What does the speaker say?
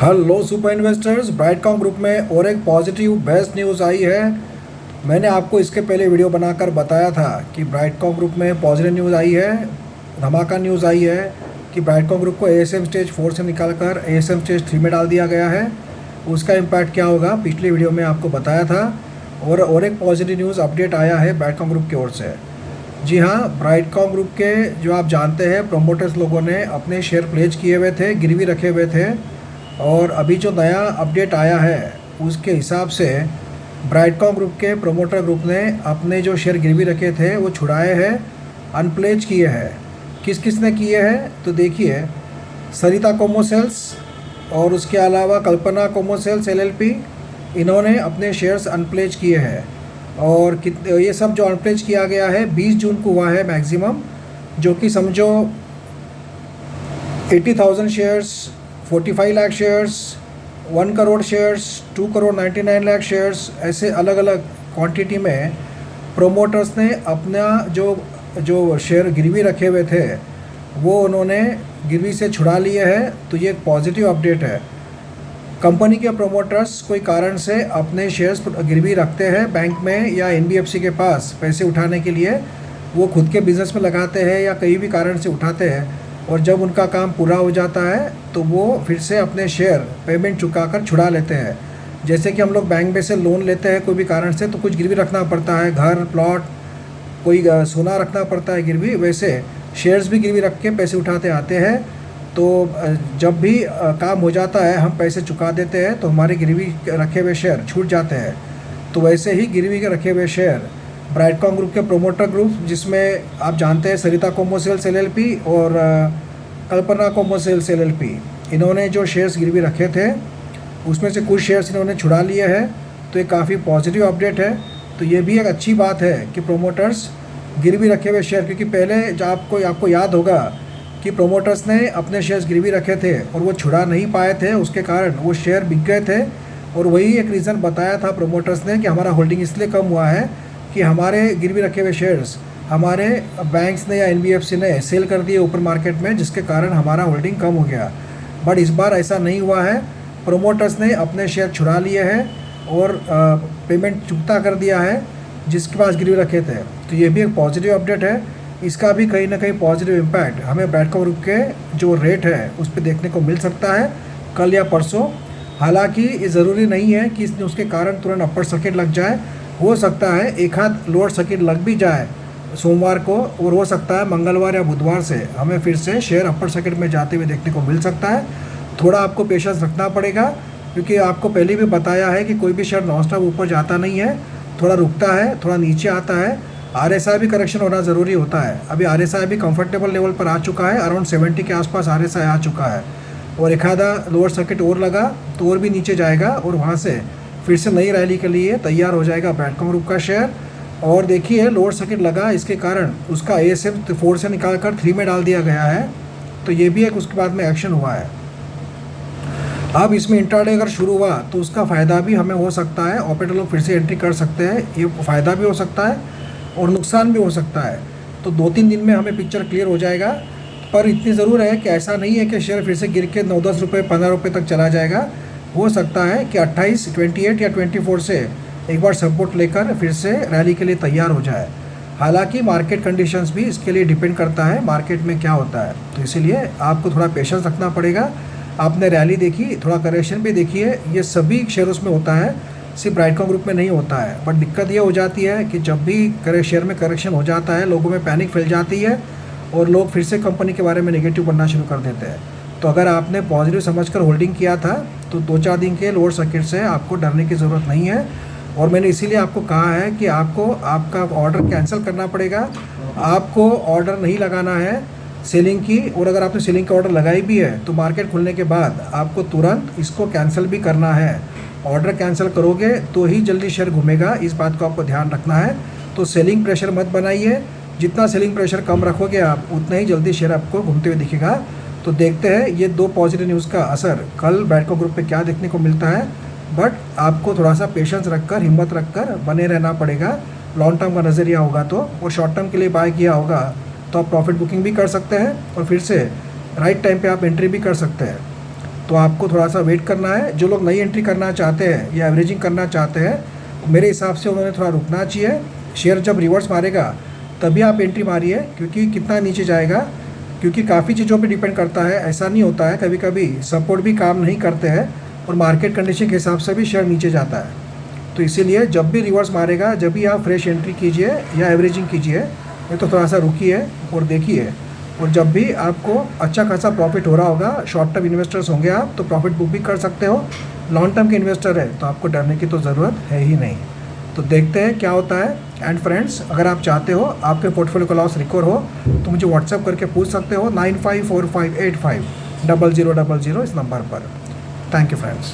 Hello super investors, Brightcom group में और एक पॉजिटिव बेस्ट न्यूज़ आई है। मैंने आपको इसके पहले वीडियो बनाकर बताया था कि ब्राइटकॉम ग्रुप में पॉजिटिव न्यूज़ आई है, धमाका न्यूज़ आई है कि ब्राइटकॉम ग्रुप को एएसएम स्टेज 4 से निकालकर एएसएम स्टेज 3 में डाल दिया गया है। उसका इम्पैक्ट क्या होगा पिछली वीडियो में आपको बताया था। और एक पॉजिटिव न्यूज़ अपडेट आया है ब्राइटकॉम ग्रुप की ओर से। जी हाँ, ब्राइटकॉम ग्रुप के जो आप जानते हैं प्रोमोटर्स लोगों ने अपने शेयर प्लेज किए हुए थे, गिरवी रखे हुए थे, और अभी जो नया अपडेट आया है उसके हिसाब से ब्राइटकॉम ग्रुप के प्रोमोटर ग्रुप ने अपने जो शेयर गिरवी रखे थे वो छुड़ाए हैं, अनप्लेज किए हैं। किस किस ने किए हैं तो देखिए, सरिता कोमोसेल्स और उसके अलावा कल्पना कोमोसेल्स एलएलपी, इन्होंने अपने शेयर्स अनप्लेज किए हैं। और ये सब जो अनप्लेज किया गया है 20 जून को हुआ है मैक्सिमम, जो कि समझो 80,000 shares, 45 lakh shares, 1 crore shares, 2 crore 99 lakh shares, ऐसे अलग अलग क्वांटिटी में प्रोमोटर्स ने अपना जो शेयर गिरवी रखे हुए थे वो उन्होंने गिरवी से छुड़ा लिए हैं। तो ये एक पॉजिटिव अपडेट है। कंपनी के प्रोमोटर्स कोई कारण से अपने शेयर्स गिरवी रखते हैं बैंक में या एनबीएफसी के पास पैसे उठाने के लिए, वो खुद के बिज़नेस में लगाते हैं या कई भी कारण से उठाते हैं, और जब उनका काम पूरा हो जाता है तो वो फिर से अपने शेयर पेमेंट चुकाकर छुड़ा लेते हैं। जैसे कि हम लोग बैंक में से लोन लेते हैं कोई भी कारण से तो कुछ गिरवी रखना पड़ता है, घर, प्लॉट, कोई सोना रखना पड़ता है गिरवी, वैसे शेयर्स भी गिरवी रख के पैसे उठाते आते हैं। तो जब भी काम हो जाता है हम पैसे चुका देते हैं तो हमारे गिरवी रखे हुए शेयर छूट जाते हैं। तो वैसे ही गिरवी के रखे हुए शेयर ब्राइटकॉम ग्रुप के प्रोमोटर ग्रुप, जिसमें आप जानते हैं सरिता कोमोसेल्स एलएलपी और कल्पना कोमोसेल्स एलएलपी, इन्होंने जो शेयर्स गिरवी रखे थे उसमें से कुछ शेयर्स इन्होंने छुड़ा लिए हैं। तो ये काफ़ी पॉजिटिव अपडेट है। तो ये भी एक अच्छी बात है कि प्रोमोटर्स गिरवी रखे हुए शेयर, क्योंकि पहले जो आपको याद होगा कि प्रोमोटर्स ने अपने शेयर्स गिरवी रखे थे और वो छुड़ा नहीं पाए थे, उसके कारण वो शेयर बिक गए थे। और वही एक रीज़न बताया था प्रोमोटर्स ने कि हमारा होल्डिंग इसलिए कम हुआ है कि हमारे गिरवी रखे हुए शेयर्स हमारे बैंक्स ने या एनबीएफसी ने सेल कर दिए ऊपर मार्केट में, जिसके कारण हमारा होल्डिंग कम हो गया। बट इस बार ऐसा नहीं हुआ है, प्रोमोटर्स ने अपने शेयर छुड़ा लिए हैं और पेमेंट चुकता कर दिया है जिसके पास गिरवी रखे थे। तो ये भी एक पॉजिटिव अपडेट है। इसका भी कहीं ना कहीं पॉजिटिव इम्पैक्ट हमें ब्राइटकॉम ग्रुप के जो रेट है उस पर देखने को मिल सकता है कल या परसों। हालांकि ये ज़रूरी नहीं है कि इस न्यूज़ के कारण तुरंत अपर सर्किट लग जाए। हो सकता है एक हाथ लोअर सर्किट लग भी जाए सोमवार को, और हो सकता है मंगलवार या बुधवार से हमें फिर से शेयर अपर सर्किट में जाते हुए देखने को मिल सकता है। थोड़ा आपको पेशेंस रखना पड़ेगा, क्योंकि आपको पहले भी बताया है कि कोई भी शेयर नॉन स्टॉप ऊपर जाता नहीं है, थोड़ा रुकता है, थोड़ा नीचे आता है। आरएसआई भी करेक्शन होना ज़रूरी होता है। अभी आरएसआई भी कंफर्टेबल लेवल पर आ चुका है, अराउंड 70 के आसपास आरएसआई आ चुका है, और एक आधा लोअर सर्किट और लगा तो और भी नीचे जाएगा और वहाँ से फिर से नई रैली के लिए तैयार हो जाएगा ब्राइटकॉम ग्रुप का शेयर। और देखिए, लोअर सर्किट लगा, इसके कारण उसका एएसएम 4 से निकाल कर 3 में डाल दिया गया है। तो ये भी एक उसके बाद में एक्शन हुआ है। अब इसमें इंट्राडे अगर शुरू हुआ तो उसका फ़ायदा भी हमें हो सकता है, ऑपरेटर लोग फिर से एंट्री कर सकते हैं। ये फ़ायदा भी हो सकता है और नुकसान भी हो सकता है। तो 2-3 दिन में हमें पिक्चर क्लियर हो जाएगा। पर इतनी ज़रूर है कि ऐसा नहीं है कि शेयर फिर से गिर के 9-10 रुपये 15 रुपये तक चला जाएगा। हो सकता है कि 28, 28 या 24 से एक बार सपोर्ट लेकर फिर से रैली के लिए तैयार हो जाए। हालांकि मार्केट कंडीशंस भी इसके लिए डिपेंड करता है, मार्केट में क्या होता है। तो इसीलिए आपको थोड़ा पेशेंस रखना पड़ेगा। आपने रैली देखी, थोड़ा करेक्शन भी देखिए, ये सभी शेयर्स में होता है, सिर्फ ब्राइटकॉम ग्रुप में नहीं होता है। बट दिक्कत ये हो जाती है कि जब भी शेयर में करेक्शन हो जाता है, लोगों में पैनिक फैल जाती है और लोग फिर से कंपनी के बारे में नेगेटिव बनना शुरू कर देते हैं। तो अगर आपने पॉजिटिव समझकर होल्डिंग किया था तो 2-4 दिन के लोअर सर्किट से आपको डरने की ज़रूरत नहीं है। और मैंने इसीलिए आपको कहा है कि आपको आपका ऑर्डर कैंसिल करना पड़ेगा। आपको ऑर्डर नहीं लगाना है सेलिंग की, और अगर आपने सेलिंग का ऑर्डर लगाई भी है तो मार्केट खुलने के बाद आपको तुरंत इसको कैंसिल भी करना है। ऑर्डर कैंसिल करोगे तो ही जल्दी शेयर घूमेगा, इस बात को आपको ध्यान रखना है। तो सेलिंग प्रेशर मत बनाइए, जितना सेलिंग प्रेशर कम रखोगे आप उतना ही जल्दी शेयर आपको घूमते हुए दिखेगा। तो देखते हैं ये 2 पॉजिटिव न्यूज़ का असर कल ब्राइटकॉम ग्रुप पे क्या देखने को मिलता है। बट आपको थोड़ा सा पेशेंस रखकर, हिम्मत रखकर बने रहना पड़ेगा। लॉन्ग टर्म का नज़रिया होगा तो, और शॉर्ट टर्म के लिए बाय किया होगा तो आप प्रॉफिट बुकिंग भी कर सकते हैं और फिर से राइट टाइम पे आप एंट्री भी कर सकते हैं। तो आपको थोड़ा सा वेट करना है। जो लोग नई एंट्री करना चाहते हैं या एवरेजिंग करना चाहते हैं, मेरे हिसाब से उन्होंने थोड़ा रुकना चाहिए। शेयर जब रिवर्स मारेगा तभी आप एंट्री मारिए, क्योंकि कितना नीचे जाएगा, क्योंकि काफ़ी चीज़ों पे डिपेंड करता है। ऐसा नहीं होता है, कभी कभी सपोर्ट भी काम नहीं करते हैं और मार्केट कंडीशन के हिसाब से भी शेयर नीचे जाता है। तो इसीलिए जब भी रिवर्स मारेगा, जब भी आप फ्रेश एंट्री कीजिए या एवरेजिंग कीजिए, नहीं तो थोड़ा सा रुकिए और देखिए। और जब भी आपको अच्छा खासा प्रॉफिट हो रहा होगा, शॉर्ट टर्म इन्वेस्टर्स होंगे आप, तो प्रॉफिट बुक भी कर सकते हो। लॉन्ग टर्म के इन्वेस्टर है तो आपको डरने की तो ज़रूरत है ही नहीं। तो देखते हैं क्या होता है। एंड फ्रेंड्स, अगर आप चाहते हो आपके पोर्टफोलियो का लॉस रिकवर हो तो मुझे व्हाट्सअप करके पूछ सकते हो 9545850000 इस नंबर पर। Thank you friends.